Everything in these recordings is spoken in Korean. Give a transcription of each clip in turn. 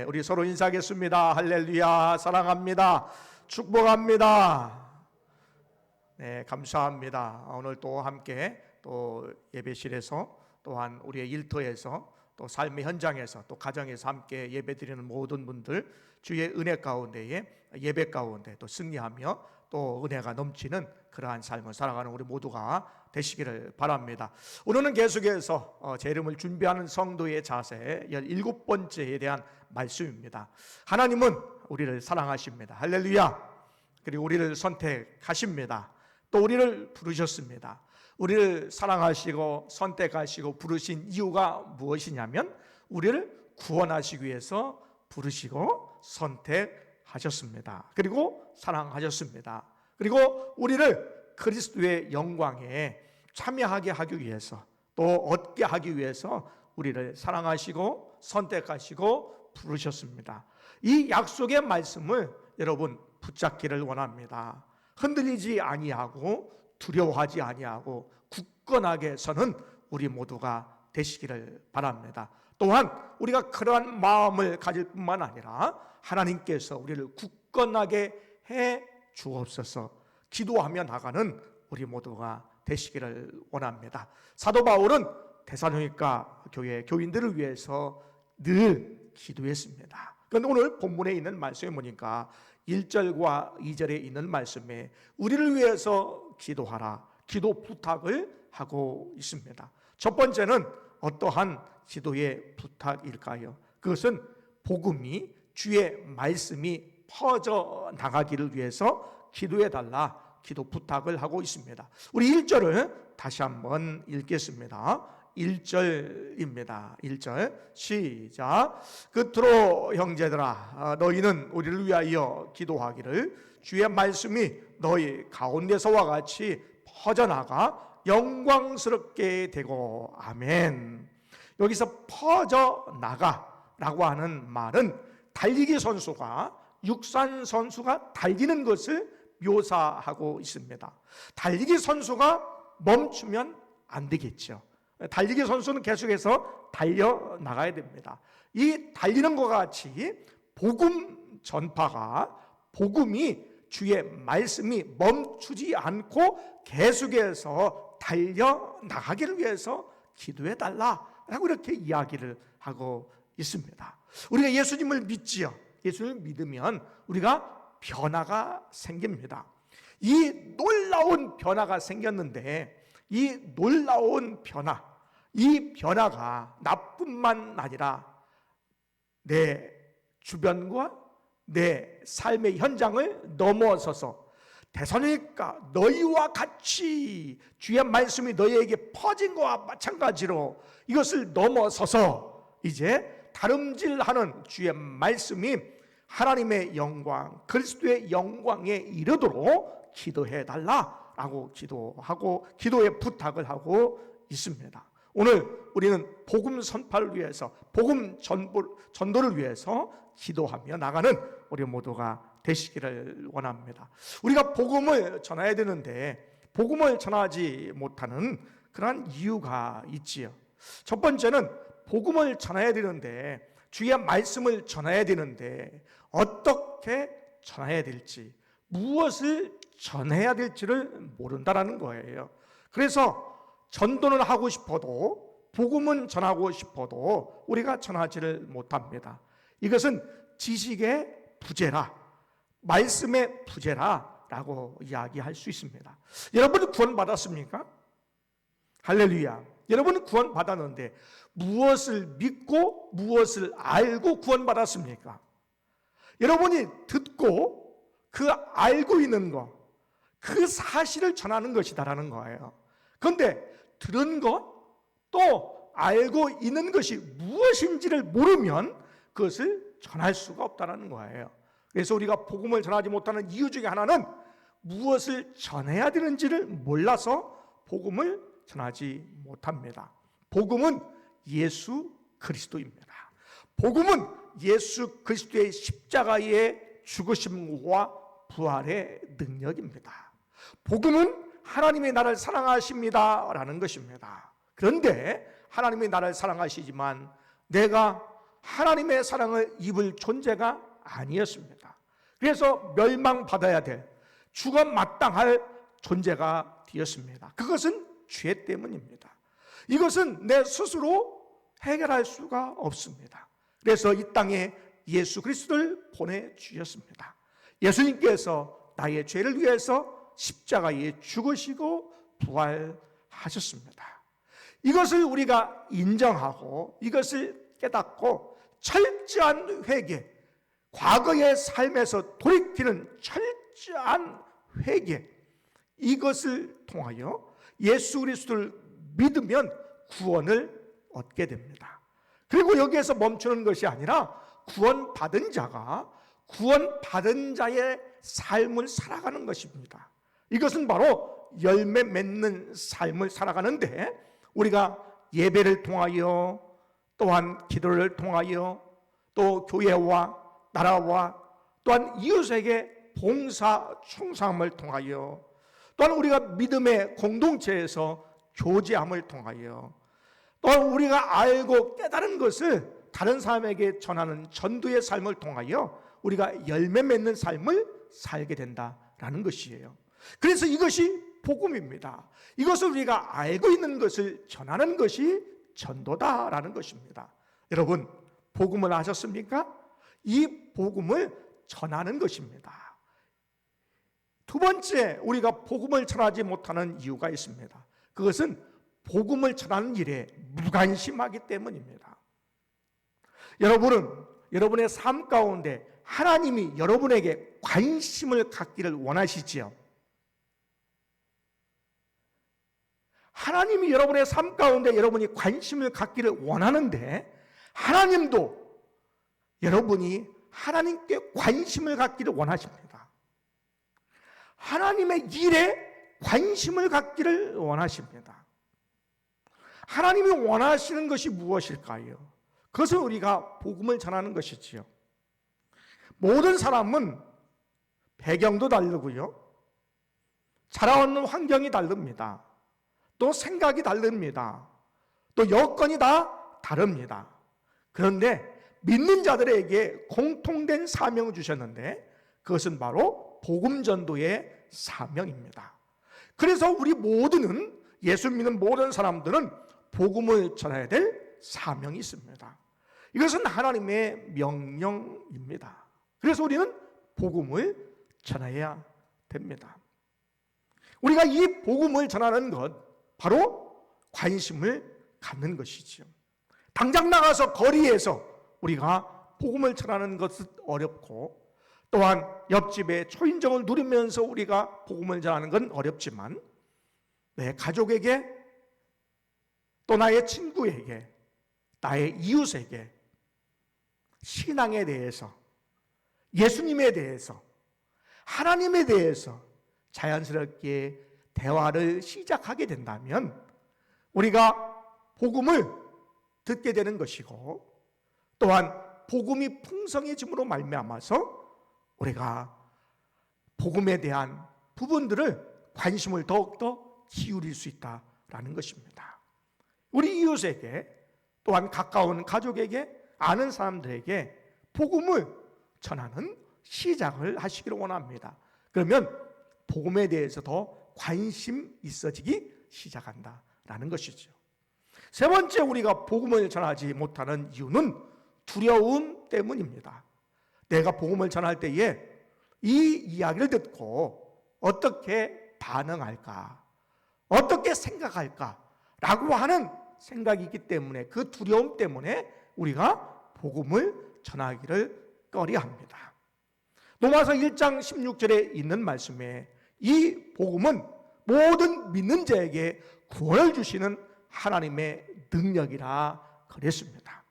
우리 서로 인사하겠습니다. 할렐루야. 사랑합니다. 축복합니다. 네, 감사합니다. 오늘 또 함께 또 예배실에서 또한 우리의 일터에서 또 삶의 현장에서 또 가정에서 함께 예배드리는 모든 분들 주의 은혜 가운데에 예배 가운데 또 승리하며 또 은혜가 넘치는 그러한 삶을 살아가는 우리 모두가 되시기를 바랍니다. 오늘은 계속해서 제 이름을 준비하는 성도의 자세 17번째에 대한 말씀입니다. 하나님은 우리를 사랑하십니다. 할렐루야. 그리고 우리를 선택하십니다. 또 우리를 부르셨습니다. 우리를 사랑하시고 선택하시고 부르신 이유가 무엇이냐면 우리를 구원하시기 위해서 부르시고 선택하셨습니다. 그리고 사랑하셨습니다. 그리고 우리를 그리스도의 영광에 참여하게 하기 위해서 또 얻게 하기 위해서 우리를 사랑하시고 선택하시고 부르셨습니다. 이 약속의 말씀을 여러분 붙잡기를 원합니다. 흔들리지 아니하고 두려워하지 아니하고 굳건하게 서는 우리 모두가 되시기를 바랍니다. 또한 우리가 그러한 마음을 가질 뿐만 아니라 하나님께서 우리를 굳건하게 해 주옵소서 기도하며 나가는 우리 모두가 되시기를 원합니다. 사도 바울은 데살로니가 교회 교인들을 위해서 늘 기도했습니다. 그런데 오늘 본문에 있는 말씀에 보니까 1절과 2절에 있는 말씀에 우리를 위해서 기도하라 기도 부탁을 하고 있습니다. 첫 번째는 어떠한 기도의 부탁일까요? 그것은 복음이 주의 말씀이 퍼져 나가기를 위해서 기도해 달라 기도 부탁을 하고 있습니다. 우리 1절을 다시 한번 읽겠습니다. 1절입니다. 1절 시작. 그토록 형제들아 너희는 우리를 위하여 기도하기를 주의 말씀이 너희 가운데서와 같이 퍼져나가 영광스럽게 되고 아멘. 여기서 퍼져나가라고 하는 말은 달리기 선수가 육산 선수가 달리는 것을 묘사하고 있습니다. 달리기 선수가 멈추면 안 되겠죠. 달리기 선수는 계속해서 달려나가야 됩니다. 이 달리는 것과 같이 복음 전파가 복음이 주의 말씀이 멈추지 않고 계속해서 달려나가기를 위해서 기도해 달라라고 이렇게 이야기를 하고 있습니다. 우리가 예수님을 믿지요. 예수님을 믿으면 우리가 변화가 생깁니다. 이 놀라운 변화가 생겼는데 이 놀라운 변화, 이 변화가 나뿐만 아니라 내 주변과 내 삶의 현장을 넘어서서 데살로니가 너희와 같이 주의 말씀이 너희에게 퍼진 것과 마찬가지로 이것을 넘어서서 이제 다름질하는 주의 말씀이 하나님의 영광, 그리스도의 영광에 이르도록 기도해 달라라고 기도하고 기도의 부탁을 하고 있습니다. 오늘 우리는 복음 선포를 위해서 복음 전도를 위해서 기도하며 나가는 우리 모두가 되시기를 원합니다. 우리가 복음을 전해야 되는데 복음을 전하지 못하는 그런 이유가 있지요. 첫 번째는 복음을 전해야 되는데 주의 말씀을 전해야 되는데 어떻게 전해야 될지 무엇을 전해야 될지를 모른다라는 거예요. 그래서 전도는 하고 싶어도 복음은 전하고 싶어도 우리가 전하지를 못합니다. 이것은 지식의 부재라 말씀의 부재라라고 이야기할 수 있습니다. 여러분은 구원받았습니까? 할렐루야. 여러분은 구원받았는데 무엇을 믿고 무엇을 알고 구원받았습니까? 여러분이 듣고 그 알고 있는 것, 그 사실을 전하는 것이다라는 거예요. 그런데 들은 것, 또 알고 있는 것이 무엇인지를 모르면 그것을 전할 수가 없다는 거예요. 그래서 우리가 복음을 전하지 못하는 이유 중에 하나는 무엇을 전해야 되는지를 몰라서 복음을 전하지 못합니다. 복음은 예수 그리스도입니다. 복음은 예수 그리스도의 십자가의 죽으심과 부활의 능력입니다. 복음은 하나님의 나를 사랑하십니다라는 것입니다. 그런데 하나님의 나를 사랑하시지만 내가 하나님의 사랑을 입을 존재가 아니었습니다. 그래서 멸망받아야 될, 죽어 마땅할 존재가 되었습니다. 그것은 죄 때문입니다. 이것은 내 스스로 해결할 수가 없습니다. 그래서 이 땅에 예수 그리스도를 보내주셨습니다. 예수님께서 나의 죄를 위해서 십자가에 죽으시고 부활하셨습니다. 이것을 우리가 인정하고 이것을 깨닫고 철저한 회개, 과거의 삶에서 돌이키는 철저한 회개, 이것을 통하여 예수 그리스도를 믿으면 구원을 얻게 됩니다. 그리고 여기에서 멈추는 것이 아니라 구원받은 자가 구원받은 자의 삶을 살아가는 것입니다. 이것은 바로 열매 맺는 삶을 살아가는데, 우리가 예배를 통하여, 또한 기도를 통하여, 또 교회와 나라와 또한 이웃에게 봉사 충성함을 통하여, 또한 우리가 믿음의 공동체에서 교제함을 통하여, 또한 우리가 알고 깨달은 것을 다른 사람에게 전하는 전도의 삶을 통하여 우리가 열매 맺는 삶을 살게 된다라는 것이에요. 그래서 이것이 복음입니다. 이것을 우리가 알고 있는 것을 전하는 것이 전도다라는 것입니다. 여러분, 복음을 아셨습니까? 이 복음을 전하는 것입니다. 두 번째, 우리가 복음을 전하지 못하는 이유가 있습니다. 그것은 복음을 전하는 일에 무관심하기 때문입니다. 여러분은 여러분의 삶 가운데 하나님이 여러분에게 관심을 갖기를 원하시지요. 하나님이 여러분의 삶 가운데 여러분이 관심을 갖기를 원하는데, 하나님도 여러분이 하나님께 관심을 갖기를 원하십니다. 하나님의 일에 관심을 갖기를 원하십니다. 하나님이 원하시는 것이 무엇일까요? 그것은 우리가 복음을 전하는 것이지요. 모든 사람은 배경도 다르고요, 자라오는 환경이 다릅니다. 또 생각이 다릅니다. 또 여건이 다 다릅니다. 그런데 믿는 자들에게 공통된 사명을 주셨는데, 그것은 바로 복음 전도의 사명입니다. 그래서 우리 모두는, 예수 믿는 모든 사람들은 복음을 전해야 될 사명이 있습니다. 이것은 하나님의 명령입니다. 그래서 우리는 복음을 전해야 됩니다. 우리가 이 복음을 전하는 것, 바로 관심을 갖는 것이지요. 당장 나가서 거리에서 우리가 복음을 전하는 것은 어렵고, 또한 옆집의 초인종을 누리면서 우리가 복음을 전하는 건 어렵지만, 내 가족에게, 또 나의 친구에게, 나의 이웃에게 신앙에 대해서, 예수님에 대해서, 하나님에 대해서 자연스럽게 대화를 시작하게 된다면 우리가 복음을 듣게 되는 것이고, 또한 복음이 풍성해짐으로 말미암아서 우리가 복음에 대한 부분들을 관심을 더욱더 기울일 수 있다라는 것입니다. 우리 이웃에게, 또한 가까운 가족에게, 아는 사람들에게 복음을 전하는 시작을 하시기를 원합니다. 그러면 복음에 대해서 더 관심 있어지기 시작한다라는 것이죠. 세 번째, 우리가 복음을 전하지 못하는 이유는 두려움 때문입니다. 내가 복음을 전할 때에 이 이야기를 듣고 어떻게 반응할까, 어떻게 생각할까 라고 하는 생각이 있기 때문에, 그 두려움 때문에 우리가 복음을 전하기를 꺼려합니다. 로마서 1장 16절에 있는 말씀에 이 복음은 모든 믿는 자에게 구원을 주시는 하나님의 능력이라 그랬습니다.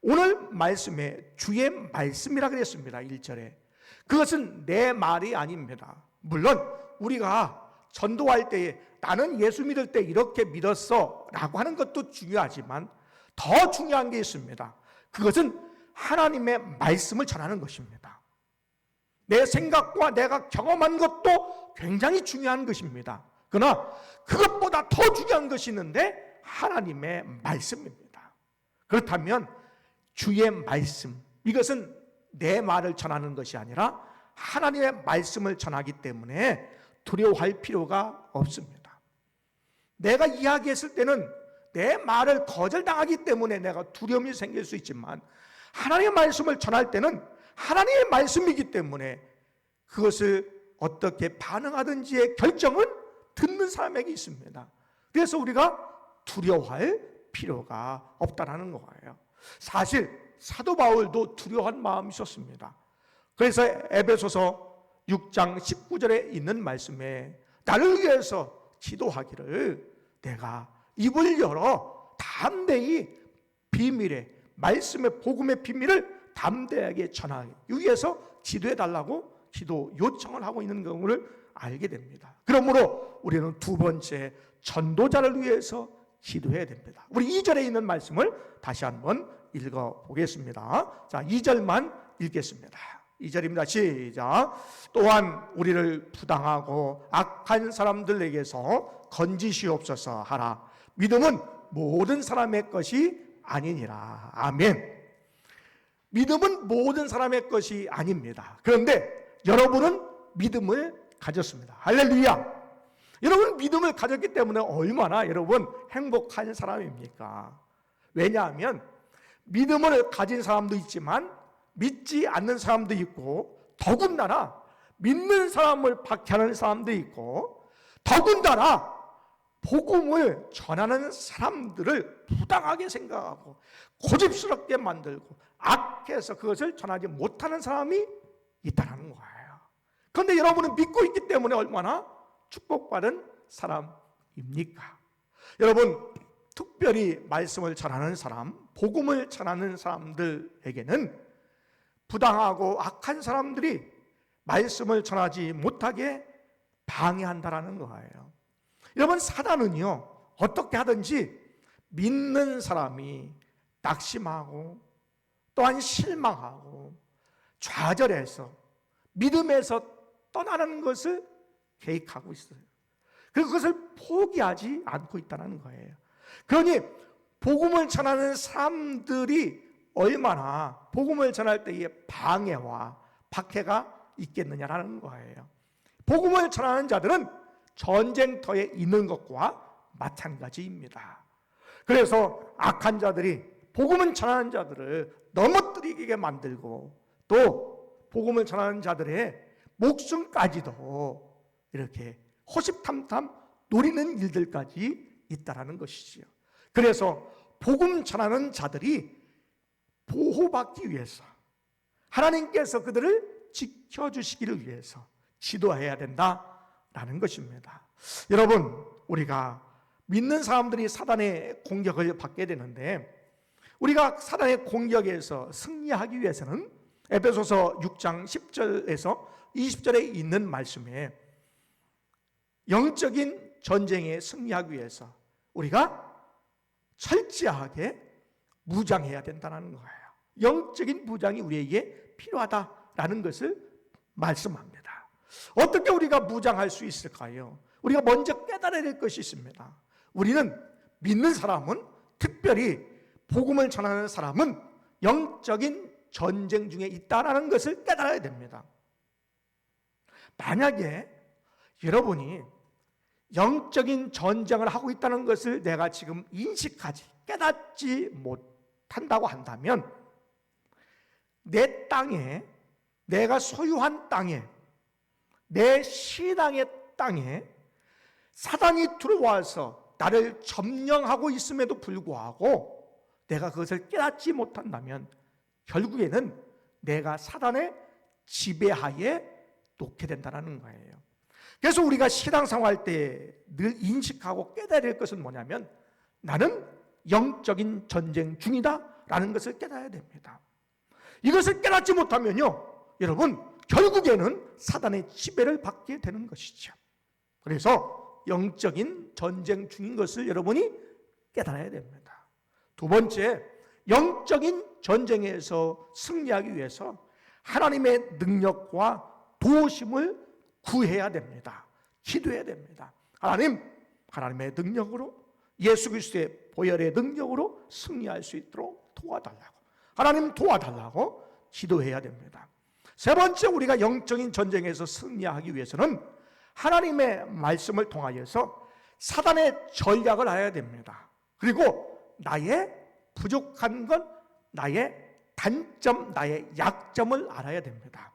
오늘 말씀에 주의 말씀이라 그랬습니다. 1절에. 그것은 내 말이 아닙니다. 물론 우리가 전도할 때에 나는 예수 믿을 때 이렇게 믿었어 라고 하는 것도 중요하지만, 더 중요한 게 있습니다. 그것은 하나님의 말씀을 전하는 것입니다. 내 생각과 내가 경험한 것도 굉장히 중요한 것입니다. 그러나 그것보다 더 중요한 것이 있는데 하나님의 말씀입니다. 그렇다면 주의 말씀, 이것은 내 말을 전하는 것이 아니라 하나님의 말씀을 전하기 때문에 두려워할 필요가 없습니다. 내가 이야기했을 때는 내 말을 거절당하기 때문에 내가 두려움이 생길 수 있지만, 하나님의 말씀을 전할 때는 하나님의 말씀이기 때문에 그것을 어떻게 반응하든지의 결정은 듣는 사람에게 있습니다. 그래서 우리가 두려워할 필요가 없다는 거예요. 사실 사도 바울도 두려워한 마음이 있었습니다. 그래서 에베소서 6장 19절에 있는 말씀에 나를 위해서 기도하기를 내가 입을 열어 담대히 비밀의 말씀의 복음의 비밀을 담대하게 전하기 위해서 기도해 달라고 기도 요청을 하고 있는 경우를 알게 됩니다. 그러므로 우리는 두 번째, 전도자를 위해서 기도해야 됩니다. 우리 2절에 있는 말씀을 다시 한번 읽어보겠습니다. 자, 2절만 읽겠습니다. 2절입니다. 시작. 또한 우리를 부당하고 악한 사람들에게서 건지시옵소서 하라. 믿음은 모든 사람의 것이 아니니라. 아멘. 믿음은 모든 사람의 것이 아닙니다. 그런데 여러분은 믿음을 가졌습니다. 할렐루야. 여러분 믿음을 가졌기 때문에 얼마나 여러분 행복한 사람입니까? 왜냐하면 믿음을 가진 사람도 있지만 믿지 않는 사람도 있고, 더군다나 믿는 사람을 박해하는 사람도 있고, 더군다나 복음을 전하는 사람들을 부당하게 생각하고 고집스럽게 만들고 악해서 그것을 전하지 못하는 사람이 있다는 거예요. 그런데 여러분은 믿고 있기 때문에 얼마나 축복받은 사람입니까? 여러분, 특별히 말씀을 전하는 사람, 복음을 전하는 사람들에게는 부당하고 악한 사람들이 말씀을 전하지 못하게 방해한다라는 거예요. 여러분, 사단은요, 어떻게 하든지 믿는 사람이 낙심하고 또한 실망하고 좌절해서 믿음에서 떠나는 것을 계획하고 있어요. 그리고 그것을 포기하지 않고 있다는 거예요. 그러니 복음을 전하는 사람들이 얼마나 복음을 전할 때에 방해와 박해가 있겠느냐라는 거예요. 복음을 전하는 자들은 전쟁터에 있는 것과 마찬가지입니다. 그래서 악한 자들이 복음을 전하는 자들을 넘어뜨리게 만들고 또 복음을 전하는 자들의 목숨까지도 이렇게 호시탐탐 노리는 일들까지 있다라는 것이지요. 그래서 복음 전하는 자들이 보호받기 위해서 하나님께서 그들을 지켜주시기를 위해서 기도해야 된다라는 것입니다. 여러분, 우리가 믿는 사람들이 사단의 공격을 받게 되는데, 우리가 사단의 공격에서 승리하기 위해서는 에베소서 6장 10절에서 20절에 있는 말씀에 영적인 전쟁에 승리하기 위해서 우리가 철저하게 무장해야 된다는 거예요. 영적인 무장이 우리에게 필요하다라는 것을 말씀합니다. 어떻게 우리가 무장할 수 있을까요? 우리가 먼저 깨달아야 될 것이 있습니다. 우리는 믿는 사람은, 특별히 복음을 전하는 사람은 영적인 전쟁 중에 있다라는 것을 깨달아야 됩니다. 만약에 여러분이 영적인 전쟁을 하고 있다는 것을 내가 지금 인식하지, 깨닫지 못한다고 한다면, 내 땅에, 내가 소유한 땅에, 내 신앙의 땅에 사단이 들어와서 나를 점령하고 있음에도 불구하고 내가 그것을 깨닫지 못한다면 결국에는 내가 사단의 지배하에 놓게 된다는 거예요. 그래서 우리가 신앙생활 때 늘 인식하고 깨달아야 될 것은 뭐냐면, 나는 영적인 전쟁 중이다라는 것을 깨달아야 됩니다. 이것을 깨닫지 못하면요, 여러분, 결국에는 사단의 지배를 받게 되는 것이죠. 그래서 영적인 전쟁 중인 것을 여러분이 깨달아야 됩니다. 두 번째, 영적인 전쟁에서 승리하기 위해서 하나님의 능력과 도우심을 구해야 됩니다. 기도해야 됩니다. 하나님의 능력으로, 예수 그리스도의 보혈의 능력으로 승리할 수 있도록 도와달라고, 하나님 도와달라고 기도해야 됩니다. 세 번째, 우리가 영적인 전쟁에서 승리하기 위해서는 하나님의 말씀을 통하여서 사단의 전략을 알아야 됩니다. 그리고 나의 부족한 것, 나의 단점, 나의 약점을 알아야 됩니다.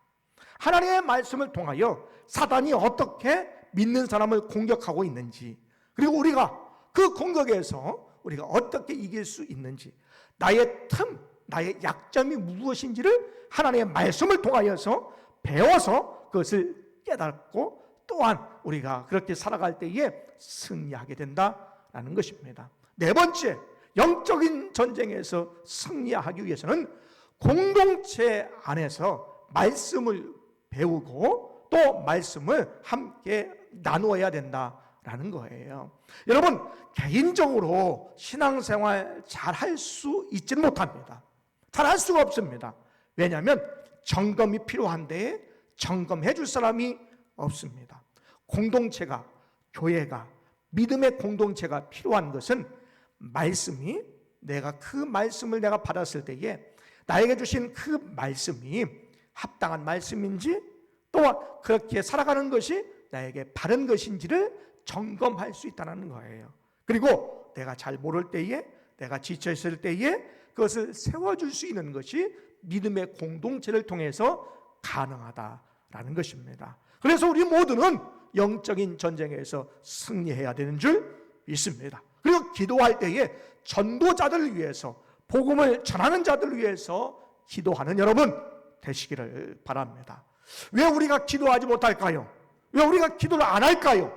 하나님의 말씀을 통하여 사단이 어떻게 믿는 사람을 공격하고 있는지, 그리고 우리가 그 공격에서 우리가 어떻게 이길 수 있는지, 나의 틈, 나의 약점이 무엇인지를 하나님의 말씀을 통하여서 배워서 그것을 깨닫고 또한 우리가 그렇게 살아갈 때에 승리하게 된다라는 것입니다. 네 번째, 영적인 전쟁에서 승리하기 위해서는 공동체 안에서 말씀을 배우고 또 말씀을 함께 나누어야 된다라는 거예요. 여러분, 개인적으로 신앙생활 잘 할 수 있지는 못합니다. 잘 할 수가 없습니다. 왜냐하면 점검이 필요한데 점검해 줄 사람이 없습니다. 공동체가, 교회가, 믿음의 공동체가 필요한 것은 말씀이, 내가 그 말씀을 내가 받았을 때에 나에게 주신 그 말씀이 합당한 말씀인지 또 그렇게 살아가는 것이 나에게 바른 것인지를 점검할 수 있다는 거예요. 그리고 내가 잘 모를 때에, 내가 지쳐있을 때에 그것을 세워줄 수 있는 것이 믿음의 공동체를 통해서 가능하다라는 것입니다. 그래서 우리 모두는 영적인 전쟁에서 승리해야 되는 줄 믿습니다. 그리고 기도할 때에 전도자들을 위해서, 복음을 전하는 자들을 위해서 기도하는 여러분 되시기를 바랍니다. 왜 우리가 기도하지 못할까요? 왜 우리가 기도를 안 할까요?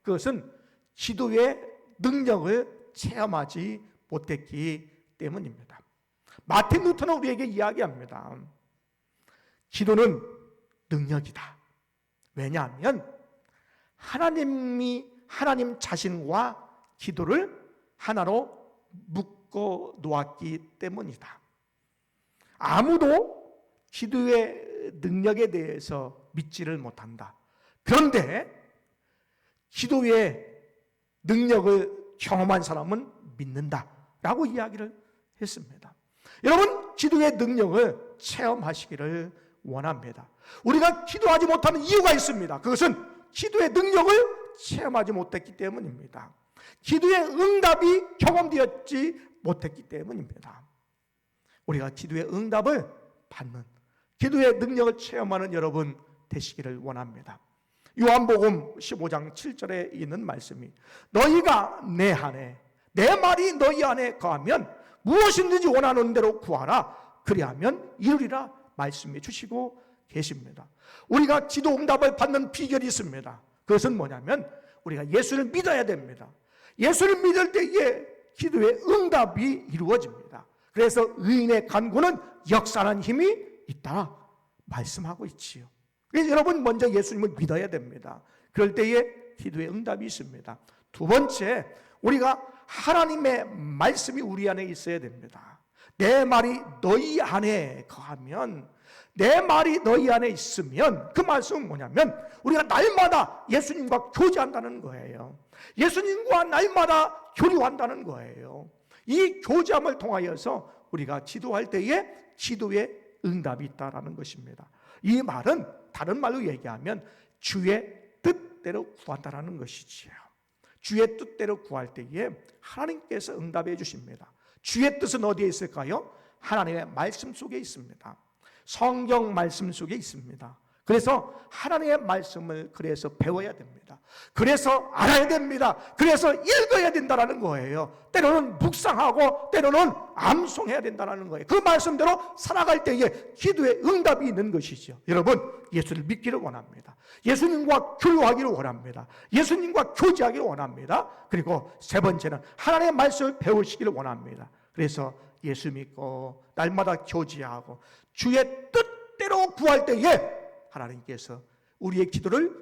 그것은 기도의 능력을 체험하지 못했기 때문입니다. 마틴 루터는 우리에게 이야기합니다. 기도는 능력이다. 왜냐하면 하나님 자신과 기도를 하나로 묶어 놓았기 때문이다. 아무도 기도의 능력에 대해서 믿지를 못한다. 그런데 기도의 능력을 경험한 사람은 믿는다라고 이야기를 했습니다. 여러분, 기도의 능력을 체험하시기를 원합니다. 우리가 기도하지 못하는 이유가 있습니다. 그것은 기도의 능력을 체험하지 못했기 때문입니다. 기도의 응답이 경험되었지 못했기 때문입니다. 우리가 기도의 응답을 받는, 기도의 능력을 체험하는 여러분 되시기를 원합니다. 요한복음 15장 7절에 있는 말씀이, 너희가 내 안에, 내 말이 너희 안에 거하면 무엇이든지 원하는 대로 구하라, 그리하면 이루리라 말씀해 주시고 계십니다. 우리가 기도 응답을 받는 비결이 있습니다. 그것은 뭐냐면 우리가 예수를 믿어야 됩니다. 예수를 믿을 때에 기도의 응답이 이루어집니다. 그래서 의인의 간구는 역사하는 힘이 있다 말씀하고 있지요. 그래서 여러분 먼저 예수님을 믿어야 됩니다. 그럴 때에 기도의 응답이 있습니다. 두 번째, 우리가 하나님의 말씀이 우리 안에 있어야 됩니다. 내 말이 너희 안에 거하면, 내 말이 너희 안에 있으면, 그 말씀은 뭐냐면 우리가 날마다 예수님과 교제한다는 거예요. 예수님과 날마다 교류한다는 거예요. 이 교제함을 통하여서 우리가 기도할 때에 기도의 응답이 있다라는 것입니다. 이 말은 다른 말로 얘기하면 주의 뜻대로 구한다라는 것이지요. 주의 뜻대로 구할 때에 하나님께서 응답해 주십니다. 주의 뜻은 어디에 있을까요? 하나님의 말씀 속에 있습니다. 성경 말씀 속에 있습니다. 그래서 하나님의 말씀을 그래서 배워야 됩니다. 그래서 알아야 됩니다. 그래서 읽어야 된다는 거예요. 때로는 묵상하고 때로는 암송해야 된다는 거예요. 그 말씀대로 살아갈 때에 기도의 응답이 있는 것이죠. 여러분, 예수를 믿기를 원합니다. 예수님과 교류하기를 원합니다. 예수님과 교제하기를 원합니다. 그리고 세 번째는 하나님의 말씀을 배우시기를 원합니다. 그래서 예수 믿고 날마다 교제하고 주의 뜻대로 구할 때에 하나님께서 우리의 기도를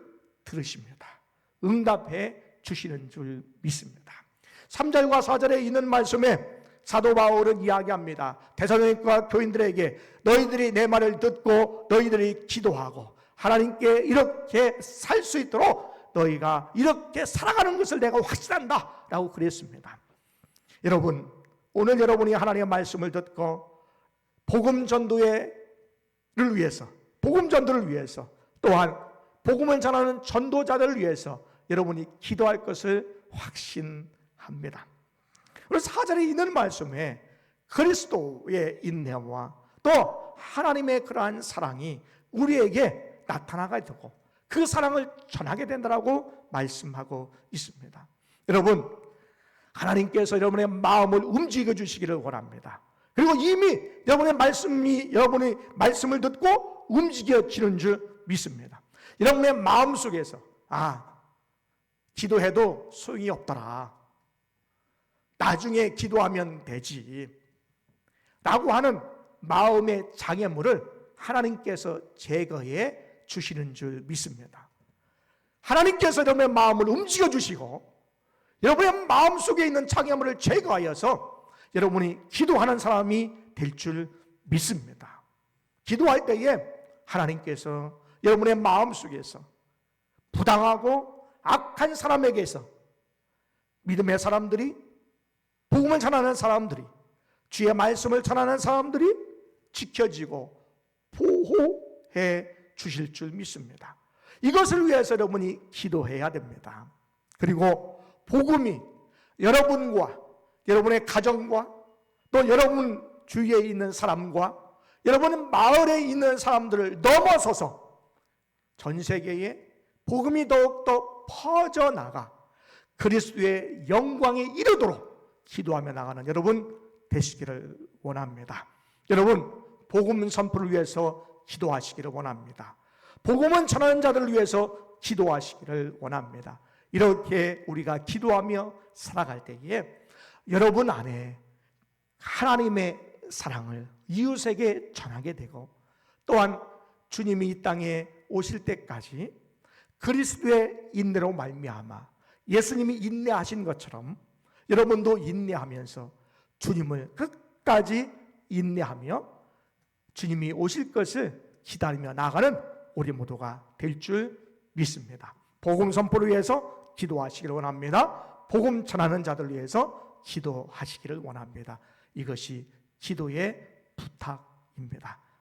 들으십니다. 응답해 주시는 줄 믿습니다. 3절과 4절에 있는 말씀에 사도 바울은 이야기합니다. 데살로니가 교인들에게 너희들이 내 말을 듣고 너희들이 기도하고 하나님께 이렇게 살 수 있도록 너희가 이렇게 살아가는 것을 내가 확신한다 라고 그랬습니다. 여러분, 오늘 여러분이 하나님의 말씀을 듣고 복음 전도를 위해서, 복음 전도를 위해서, 또한 복음을 전하는 전도자들을 위해서 여러분이 기도할 것을 확신합니다. 그래서 4절에 있는 말씀에 그리스도의 인내와 또 하나님의 그러한 사랑이 우리에게 나타나게 되고 그 사랑을 전하게 된다라고 말씀하고 있습니다. 여러분, 하나님께서 여러분의 마음을 움직여 주시기를 원합니다. 그리고 이미 여러분의 말씀을 듣고 움직여지는 줄 믿습니다. 여러분의 마음 속에서 기도해도 소용이 없더라, 나중에 기도하면 되지 라고 하는 마음의 장애물을 하나님께서 제거해 주시는 줄 믿습니다. 하나님께서 여러분의 마음을 움직여 주시고 여러분의 마음속에 있는 장애물을 제거하여서 여러분이 기도하는 사람이 될 줄 믿습니다. 기도할 때에 하나님께서 여러분의 마음속에서 부당하고 악한 사람에게서 믿음의 사람들이, 복음을 전하는 사람들이, 주의 말씀을 전하는 사람들이 지켜지고 보호해 주실 줄 믿습니다. 이것을 위해서 여러분이 기도해야 됩니다. 그리고 복음이 여러분과 여러분의 가정과 또 여러분 주위에 있는 사람과 여러분 마을에 있는 사람들을 넘어서서 전 세계에 복음이 더욱더 퍼져나가 그리스도의 영광에 이르도록 기도하며 나가는 여러분 되시기를 원합니다. 여러분, 복음 선포를 위해서 기도하시기를 원합니다. 복음은 전하는 자들을 위해서 기도하시기를 원합니다. 이렇게 우리가 기도하며 살아갈 때에 여러분 안에 하나님의 사랑을 이웃에게 전하게 되고 또한 주님이 이 땅에 오실 때까지 그리스도의 인내로 말미암아 예수님이 인내하신 것처럼 여러분도 인내하면서 주님을 끝까지 인내하며 주님이 오실 것을 기다리며 나가는 우리 모두가 될 줄 믿습니다. 복음 선포를 위해서 기도하시기를 원합니다. 복음 전하는 자들을 위해서 기도하시기를 원합니다. 이것이 기도의 부탁입니다.